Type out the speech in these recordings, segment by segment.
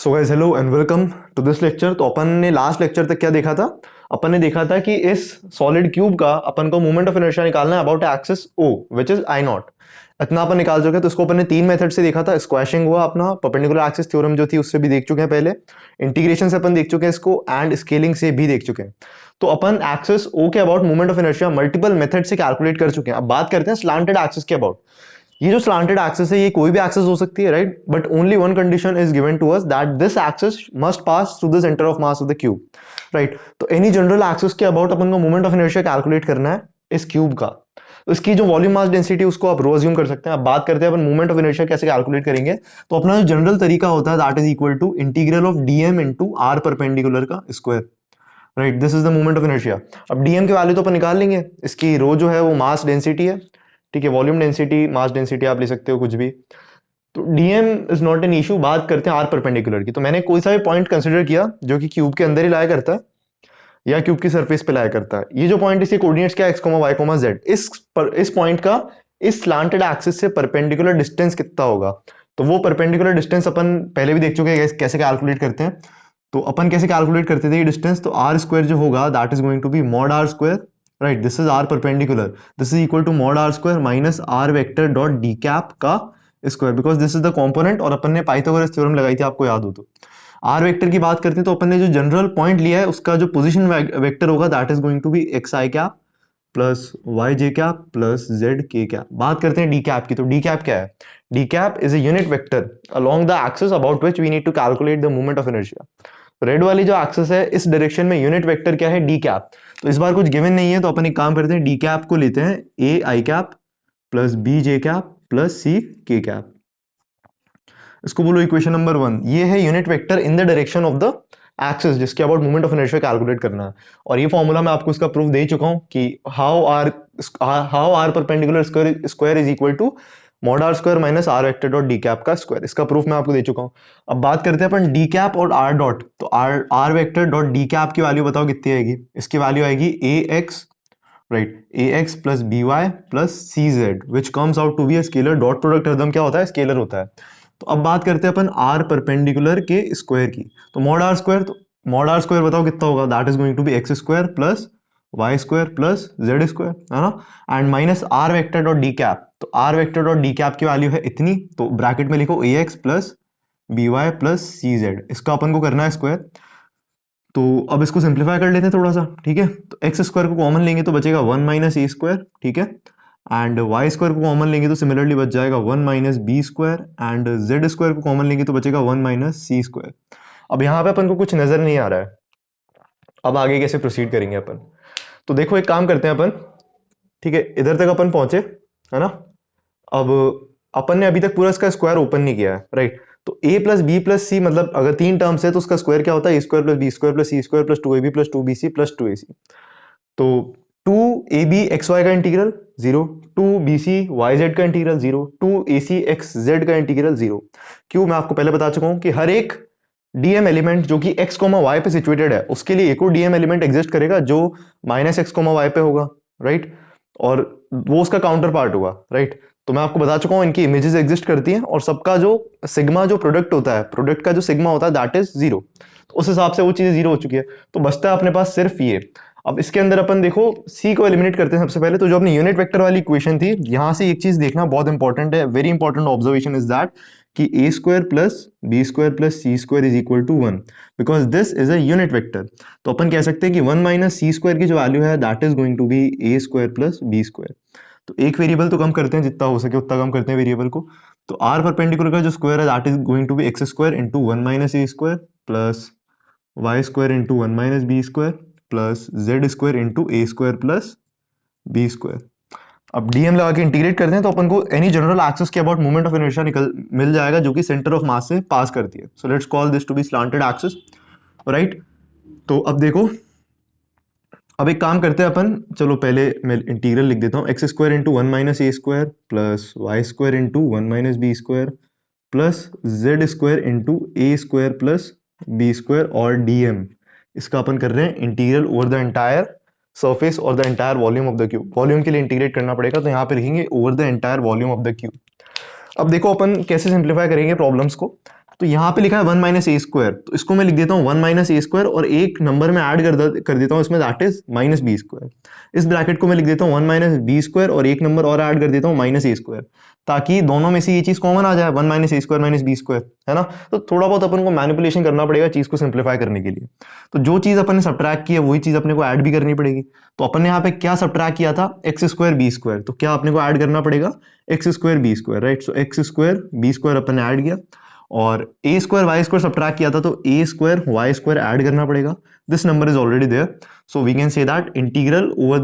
So guys hello and welcome to this lecture. तो अपन ने लास्ट लेक्चर तक क्या देखा था? अपन ने देखा था कि इस सॉलिड क्यूब का अपन को मोमेंट ऑफ इनर्शिया निकालना है about axis O which is I naught. इतना अपन निकाल चुके हैं। तो इसको अपन ने तीन मेथड से देखा था। स्क्वैशिंग हुआ, अपना परपेंडिकुलर एक्सिस थ्योरम जो थी उससे भी देख चुके हैं पहले, इंटीग्रेशन से अपन देख चुके हैं इसको, एंड स्केलिंग से भी देख चुके हैं। तो अपन एक्सिस ओ के about moment of inertia multiple method से कैलकुलेट कर चुके हैं। अब बात करते हैं स्लांटेड एक्सिस के अबाउट। ये जो स्लांटेड एक्सिस है ये कोई भी एक्सिस हो सकती है, right? But only one condition is given to us that this axis must pass through the centre of mass of the cube, right? तो एनी जनरल एक्सिस के अबाउट अपन को मोमेंट ऑफ इनर्शिया कैलकुलेट करना है इस cube का। तो इसकी जो वॉल्यूम मास डेंसिटी उसको आप रो अज्यूम कर सकते हैं। अब बात करते हैं अपन मोमेंट ऑफ इनर्शिया कैसे कैलकुलेट करेंगे। तो अपना जो जनरल तरीका होता है that is equal to integral of dm into r perpendicular का square, right? This is the moment of inertia. अब डीएम की वैल्यू तो अपन निकाल लेंगे। इसकी रो जो है वो मास डेंसिटी है, ठीक है? वॉल्यूम डेंसिटी, मास डेंसिटी आप ले सकते हो कुछ भी। तो DM is not an issue. बात करते हैं आर परपेंडिकुलर की। तो मैंने कोई सा भी पॉइंट कंसिडर किया जो कि क्यूब के अंदर ही लाया करता है या क्यूब की सरफेस पे लाया करता है। ये जो पॉइंट इसके कोऑर्डिनेट्स क्या है, x comma y comma z. इस पॉइंट का इस स्लांटेड एक्सिस से परपेंडिकुलर डिस्टेंस कितना होगा। तो वो परपेंडिकुलर डिस्टेंस अपन पहले भी देख चुके हैं कैसे कैलकुलेट करते हैं। तो अपन कैसे कैलकुलेट करते थे ये डिस्टेंस? तो आर स्क्वायर जो होगा that is going to be mod r square, right? This is r perpendicular, this is equal to mod r square minus r vector dot d cap का square, because this is the component. और अपन ने Pythagoras theorem लगाई थी, आपको याद हो तो। आर वेक्टर की बात करते हैं तो अपन ने जो जनरल पॉइंट लिया है उसका जो पोजीशन वेक्टर होगा that is going to be x i cap plus y j cap plus z k cap. बात करते हैं डी कैप की। तो डी कैप क्या है? D cap is a unit vector along the axis about which we need to calculate the moment of inertia. Red वाली जो axis है इस डायरेक्शन में यूनिट वेक्टर क्या है? D cap. तो इस बार कुछ गिवन नहीं है तो अपन एक काम करते हैं, डी कैप को लेते हैं a i cap plus b j cap plus c k cap. इसको बोलो इक्वेशन नंबर 1। ये है unit vector in the direction of the axis जिसके about moment of inertia calculate करना है। और ये फॉर्मूला मैं आपको इसका प्रूफ दे चुका हूं कि how r perpendicular square is equal to mod r square minus r vector dot d cap का स्क्वायर। इसका प्रूफ मैं आपको दे चुका हूं। अब बात करते हैं अपन डी कैप और आर डॉट। तो r vector dot d cap की वैल्यू बताओ कितनी आएगी? इसकी वैल्यू आएगी a x, right? A x plus b y plus c z which comes out to be a scalar. Dot product हरदम क्या होता है? स्केलर होता है। तो अब बात करते हैं अपन आर परपेंडिकुलर के स्क्वायर की। तो मॉड आर स्क्वायर, तो मॉड आर स्क्वायर बताओ कितना होगा? That is going to be x square plus y square plus z square, है ना? And minus r vector dot d cap. तो r vector dot d cap की value है इतनी, तो ब्रैकेट में लिखो a x plus b y plus c z. इसका अपन को करना है स्क्वायर। तो अब इसको सिंप्लीफाई कर लेते हैं थोड़ा सा, ठीक है? तो एक्स स्क्वायर को कॉमन लेंगे तो बचेगा 1 माइनस ए स्क्वायर, ठीक है? एंड वाई स्क्वायर को कॉमन लेंगे तो सिमिलरली बच जाएगा 1 minus B square, and z square को कॉमन लेंगे तो बचेगा 1 माइनस सी स्क्वायर। अब यहाँ पे अपन को कुछ नजर नहीं आ रहा है। अब आगे कैसे प्रोसीड करेंगे अपन? तो देखो एक काम करते हैं अपन, ठीक है? इधर तक अपन पहुंचे, है ना? अब अपन ने अभी तक पूरा इसका स्क्वायर ओपन नहीं किया है, राइट? तो a प्लस बी प्लस सी, मतलब अगर तीन टर्म्स है तो उसका स्क्वायर क्या होता है? A square plus B square plus c square plus 2ab plus 2bc plus 2ac। तो 2ab xy का इंटीग्रल 0, 2bc yz का इंटीग्रल 0, 2ac xz का इंटीग्रल 0। क्यों? मैं आपको पहले बता चुका हूं कि हर एक डीएम एलिमेंट जो कि x y पे सिचुएटेड है उसके लिए एक और डीएम एलिमेंट एग्जिस्ट करेगा जो माइनस x y पे होगा, राइट? और वो उसका काउंटर पार्ट होगा, राइट? तो मैं आपको बता चुका हूं इनकी इमेजेस एग्जिस्ट करती हैं और सबका जो सिग्मा जो प्रोडक्ट होता है, प्रोडक्ट का जो सिग्मा होता है दैट इज 0। तो उस हिसाब से वो चीज 0 हो चुकी है। तो बचता है अपने पास सिर्फ ये। अब इसके अंदर अपन देखो सी को एलिमिनेट करते हैं सबसे पहले। तो जो अपनी यूनिट वेक्टर वाली इक्वेशन थी, यहां से एक चीज देखना बहुत इंपॉर्टेंट है, very important observation is that कि a square plus B square plus c square is equal to 1 because this is a unit vector. तो अपन कह सकते हैं कि 1 माइनस सी स्क्वायर की जो वैल्यू है that is going to be a square plus B square. तो एक वेरिएबल तो कम करते हैं, जितना हो सके उतना कम करते हैं वेरिएबल को। तो आर परपेंडिकुलर का जो स्क्वायर है that is going to be x square into 1 minus A square plus y square into 1 minus B square plus z square into a square plus B square. अब dm लगा के integrate करते हैं तो अपन को एनी जनरल एक्सिस के about moment of inertia मिल जाएगा जो कि सेंटर ऑफ मास से पास करती है। So let's call this to be slanted axis, right? तो अब देखो, अब एक काम करते हैं अपन, चलो पहले मैं इंटीग्रल लिख देता हूँ। X square into 1 minus A square plus y square into 1 minus B square plus z square into a square plus B square और डीएम। इसका अपन कर रहे हैं integral over the entire surface और the entire volume of the cube. Volume के लिए integrate करना पड़ेगा तो यहाँ पे लिखेंगे over the entire volume of the cube. अब देखो अपन कैसे सिंप्लीफाई करेंगे प्रॉब्लम्स को। तो यहाँ पे लिखा है 1 माइनस ए स्क्वायर, तो इसको मैं लिख देता हूँ 1 माइनस ए स्क्वायर और एक नंबर में ऐड कर देता हूँ इसमें, that is minus B square. इस ब्रैकेट को मैं लिख देता हूँ 1 माइनस बी स्क्वायर और एक नंबर और ऐड कर देता हूँ माइनस ए स्क्वायर, ताकि दोनों में से ये चीज कॉमन आ जाए, 1 माइनस ए स्क्वायर माइनस बी स्क्वायर, है ना। तो थोड़ा बहुत अपन को मैनिपुलेशन करना पड़ेगा चीज को सिंप्लीफाई करने के लिए। तो जो चीज अपन ने सब्ट्रैक्ट की है वही चीज अपने को ऐड भी करनी पड़ेगी। तो अपन ने यहाँ पे क्या सब्ट्रैक्ट किया था, एक्स स्क्वायर बी स्क्वायर, तो क्या अपने को ऐड करना पड़ेगा, x square b square, right. So x square b square अपन ने ऐड किया, और a square y square subtract किया था, तो a square y square add करना पड़ेगा। This number is already there, so we can say that integral over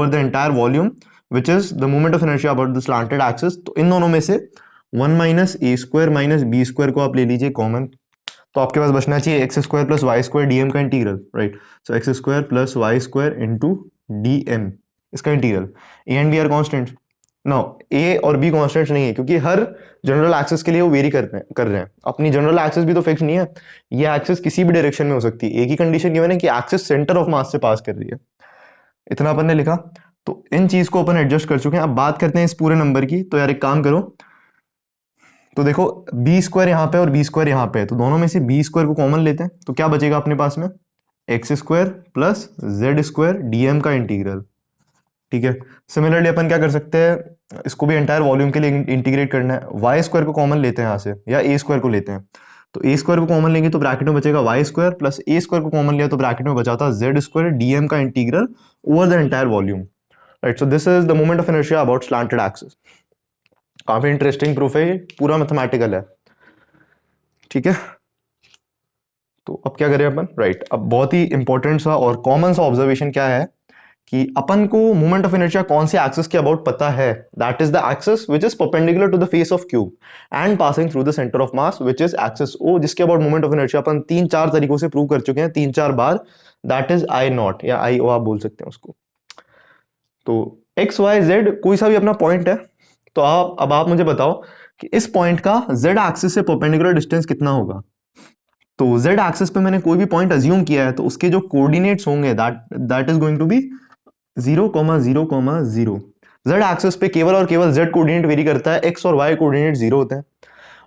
the entire volume which is the moment of inertia about the slanted axis. तो इन दोनों में से 1 माइनस ए square minus B square को आप ले लीजिए कॉमन, तो आपके पास बचना चाहिए x square plus y square dm का integral, right. So x square plus y square into dm, इसका integral. A and b are constant, no a और बी कॉन्स्टेंट नहीं है, क्योंकि हर जनरल एक्सिस के लिए वो वेरी कर रहे हैं। अपनी जनरल एक्सिस भी तो फिक्स नहीं है, ये एक्सिस किसी भी डायरेक्शन में हो सकती है। एक ही कंडीशन गिवन है कि एक्सिस सेंटर ऑफ मास से पास कर रही है। इतना अपन ने लिखा, तो इन चीज को अपन एडजस्ट कर चुके हैं। अब बात करते हैं इस पूरे नंबर की। तो यार एक काम करो, तो देखो बी स्क्वायर यहाँ पे और बी स्क्वायर यहाँ पे है, तो दोनों में से बी स्क्वायर को कॉमन लेते हैं, तो क्या बचेगा अपने पास में, x square plus z square dm का इंटीग्रल, ठीक है। सिमिलरली अपन क्या कर सकते हैं, इसको भी एंटायर वॉल्यूम के लिए इंटीग्रेट करना है, वाई स्क्वायर को कॉमन लेते हैं यहाँ से, या ए स्क्वायर को लेते हैं। तो ए स्क्वायर को कॉमन लेंगे तो ब्रैकेट में बचेगा वाई स्क्वायर, प्लस ए स्क्वायर को कॉमन लिया तो ब्रैकेट में बचा था जेड स्क्वायर डीएम का integral over the entire volume, right. So this is the moment of inertia about slanted axis. काफी इंटरेस्टिंग प्रूफ है, पूरा मैथमेटिकल है, ठीक है। तो अब क्या करें अपन, राइट। अब बहुत ही इंपॉर्टेंट सा और कॉमन सा ऑब्जर्वेशन क्या है कि अपन को मोमेंट ऑफ इनर्शिया कौन से एक्सिस के अबाउट पता है, that is the axis which is perpendicular to the face of cube and passing through the centre of mass which is axis O, जिसके अबाउट मोमेंट ऑफ इनर्शिया अपन 3-4 तरीकों से prove कर चुके हैं, 3-4 बार, दैट इज आई नॉट या I ओ आप बोल सकते हैं उसको। तो एक्स वाई जेड कोई सा भी अपना पॉइंट है, तो अब आप मुझे बताओ कि इस पॉइंट का जेड एक्सिस से परपेंडिकुलर डिस्टेंस कितना होगा। तो जेड एक्सिस पे मैंने कोई भी पॉइंट अज्यूम किया है, तो उसके जो कोऑर्डिनेट्स होंगे that is going to be 0,0,0। Z axis पे केवल और केवल जेड कोऑर्डिनेट वेरी करता है, एक्स और वाई कोऑर्डिनेट 0 होते हैं।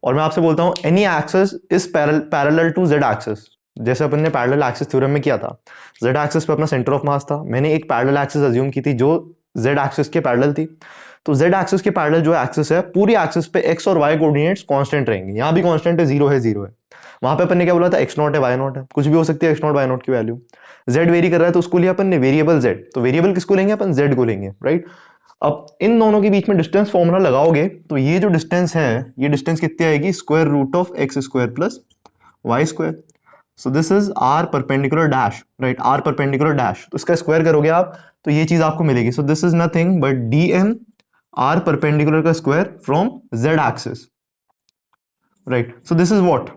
और मैं आपसे बोलता हूं any axis is parallel to z axis, जैसे अपन ने पैरेलल एक्सिस थ्योरम में किया था। जेड एक्सिस पे अपना सेंटर ऑफ मास था, मैंने एक पैरेलल एक्सिस अज्यूम की थी जो जेड एक्सिस के पैरेलल थी। तो जेड एक्सिस के पैरेलल जो एक्सिस है, पूरी एक्सिस पे एक्स और वाई कोऑर्डिनेट्स कांस्टेंट रहेंगे। यहाँ भी कांस्टेंट है, 0 है 0 है। वहां पे अपन ने क्या बोला था, एक्स नॉट है वाई नॉट है, कुछ भी हो सकती है एक्स नॉट वाई नॉट की वैल्यू। जेड वेरी कर रहा है तो उसको लिया अपन ने वेरिएबल जेड, तो वेरिएबल किसको लेंगे अपन, जेड को लेंगे, राइट। अब इन दोनों के बीच में डिस्टेंस फॉर्मूला लगाओगे तो ये जो डिस्टेंस है, ये डिस्टेंस कितनी आएगी, square root of x square plus y square. So this is r perpendicular dash, right, r perpendicular dash. तो इसका स्क्वायर करोगे आप तो ये चीज आपको मिलेगी। So this is nothing but d m r perpendicular का square from z axis, right. So this is what,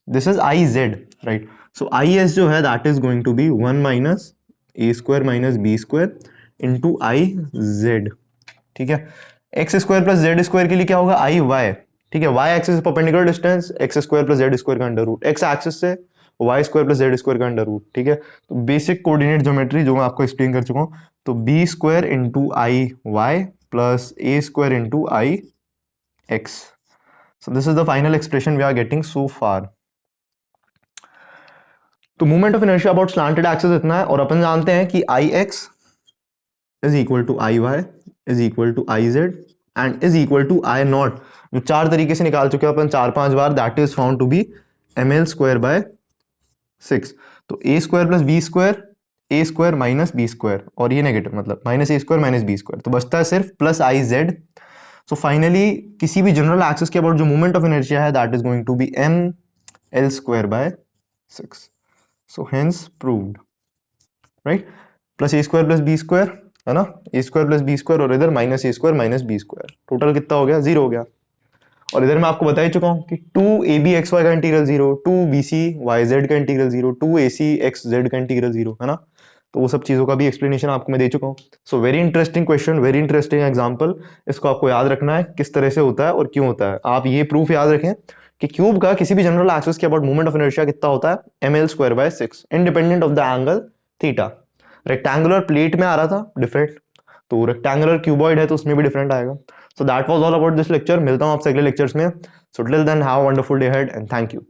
this is I z, right. So I s जो है that is going to be 1 minus A square minus B square into I z, ठीक है। X square plus z square के लिए क्या होगा, I y, ठीक है। Y axis perpendicular distance x square plus z square का अंडर रूट, एक्स एक्सिस से y square plus z square का अंडर रूट, ठीक है। तो बेसिक कोऑर्डिनेट ज्योमेट्री जो मैं आपको एक्सप्लेन कर चुका हूं, तो B square into I Y plus A square into I X. So this is the final expression we are getting so far. तो movement of inertia about slanted axis इतना है, और अपन जानते हैं कि I X is equal to I Y is equal to I Z and is equal to I naught, जो 4 तरीके से निकाल चुके हैं अपन 4-5 बार, that is found to be m l square by 6। तो a square plus B square, a square minus B square, और ये नेगेटिव मतलब माइनस ए स्क्वायर माइनस बी स्क्वायर, तो बचता है सिर्फ plus I z. So finally किसी भी जनरल एक्सिस के अबाउट जो मूवमेंट ऑफ इनर्शिया है that is going to be m l square by 6। So hence proved, right. Plus A square plus B square है ना, A square plus B square, और इधर minus ए square minus B square, total कितना हो गया, 0 हो गया। और इधर मैं आपको बता ही चुका हूं कि 2ab(xy) का इंटीग्रल 0, 2bc(yz) का इंटीग्रल 0, 2ac(xz) का इंटीग्रल 0, है ना। तो वो सब चीजों का भी एक्सप्लेनेशन आपको मैं दे चुका हूं। So very interesting question, very interesting example. इसको आपको याद रखना है किस तरह से होता है और क्यों होता है। आप ये प्रूफ याद रखें कि क्यूब का किसी भी जनरल एक्सिस के अबाउट मूवमेंट ऑफ इनर्शिया कितना होता है, ml square by 6 independent of the angle theta. Rectangular plate में आ रहा था डिफरेंट, तो रेक्टेंगुलर क्यूबॉइड है तो उसमें भी डिफरेंट आएगा। So that was all about this lecture. मिलता हूँ आपसे अगले लेक्चर्स में। So till then have a wonderful day ahead and thank you.